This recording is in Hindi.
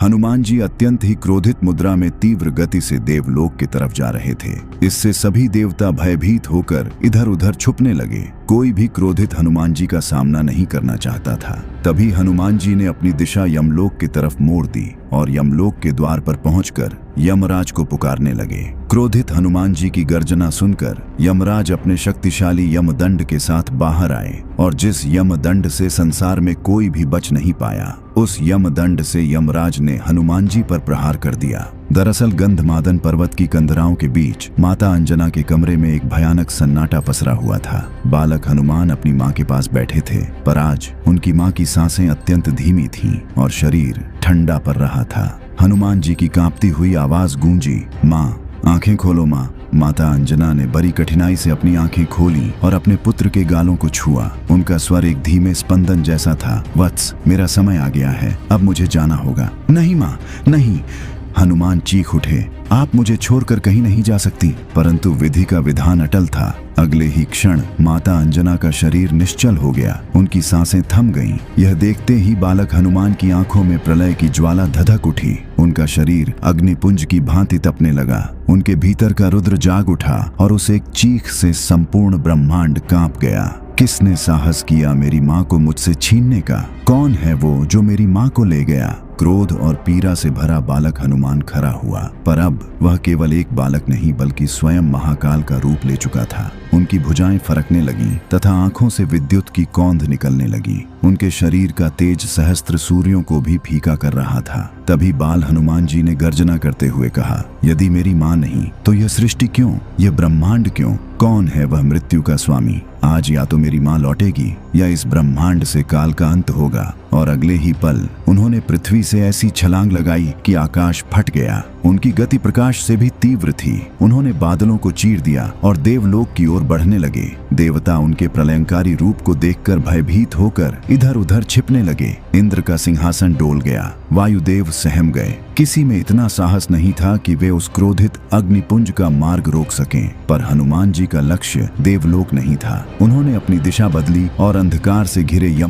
हनुमान जी अत्यंत ही क्रोधित मुद्रा में तीव्र गति से देवलोक की तरफ जा रहे थे। इससे सभी देवता भयभीत होकर इधर उधर छुपने लगे। कोई भी क्रोधित हनुमान जी का सामना नहीं करना चाहता था। तभी हनुमान जी ने अपनी दिशा यमलोक की तरफ मोड़ दी और यमलोक के द्वार पर पहुंचकर यमराज को पुकारने लगे। क्रोधित हनुमान जी की गर्जना सुनकर यमराज अपने शक्तिशाली यमदंड के साथ बाहर आए और जिस यमदंड से संसार में कोई भी बच नहीं पाया, उस यमदंड से यमराज ने हनुमान जी पर प्रहार कर दिया। दरअसल गंधमादन पर्वत की कंदराओं के बीच माता अंजना के कमरे में एक भयानक सन्नाटा पसरा हुआ था। बालक हनुमान अपनी माँ के पास बैठे थे, पर आज उनकी माँ की सांसें अत्यंत धीमी थीं और शरीर ठंडा पड़ रहा था। हनुमान जी की कांपती हुई आवाज गूंजी, माँ आंखें खोलो माँ। माता अंजना ने बड़ी कठिनाई से अपनी आंखें खोली और अपने पुत्र के गालों को छुआ। उनका स्वर एक धीमे स्पंदन जैसा था, वत्स मेरा समय आ गया है, अब मुझे जाना होगा। नहीं माँ नहीं, हनुमान चीख उठे, आप मुझे छोड़कर कहीं नहीं जा सकती। परंतु विधि का विधान अटल था। अगले ही क्षण माता अंजना का शरीर निश्चल हो गया, उनकी सांसें थम गईं। यह देखते ही बालक हनुमान की आंखों में प्रलय की ज्वाला धधक उठी। उनका शरीर अग्निपुंज की भांति तपने लगा। उनके भीतर का रुद्र जाग उठा और उस एक चीख से संपूर्ण ब्रह्मांड कांप गया। किसने साहस किया मेरी माँ को मुझसे छीनने का? कौन है वो जो मेरी माँ को ले गया? क्रोध और पीड़ा से भरा बालक हनुमान खड़ा हुआ, पर अब वह केवल एक बालक नहीं बल्कि स्वयं महाकाल का रूप ले चुका था। उनकी भुजाएं फरकने लगीं तथा आंखों से विद्युत की कौंध निकलने लगी। उनके शरीर का तेज सहस्त्र सूर्यों को भी फीका कर रहा था। तभी बाल हनुमान जी ने गर्जना करते हुए कहा, यदि मेरी माँ नहीं तो यह सृष्टि क्यों, यह ब्रह्मांड क्यों? कौन है वह मृत्यु का स्वामी? आज या तो मेरी माँ लौटेगी या इस ब्रह्मांड से काल का अंत होगा। और अगले ही पल उन्होंने पृथ्वी से ऐसी छलांग लगाई कि आकाश फट गया। उनकी गति प्रकाश से भी तीव्र थी। उन्होंने बादलों को चीर दिया और देवलोक की ओर बढ़ने लगे। देवता उनके प्रलयंकारी रूप को देखकर भयभीत होकर इधर उधर छिपने लगे। इंद्र का सिंहासन डोल गया, वायुदेव सहम गए। किसी में इतना साहस नहीं था कि वे उस क्रोधित अग्निपुंज का मार्ग रोक सकें। पर हनुमान जी का लक्ष्य देवलोक नहीं था। उन्होंने अपनी दिशा बदली और अंधकार से घिरे यम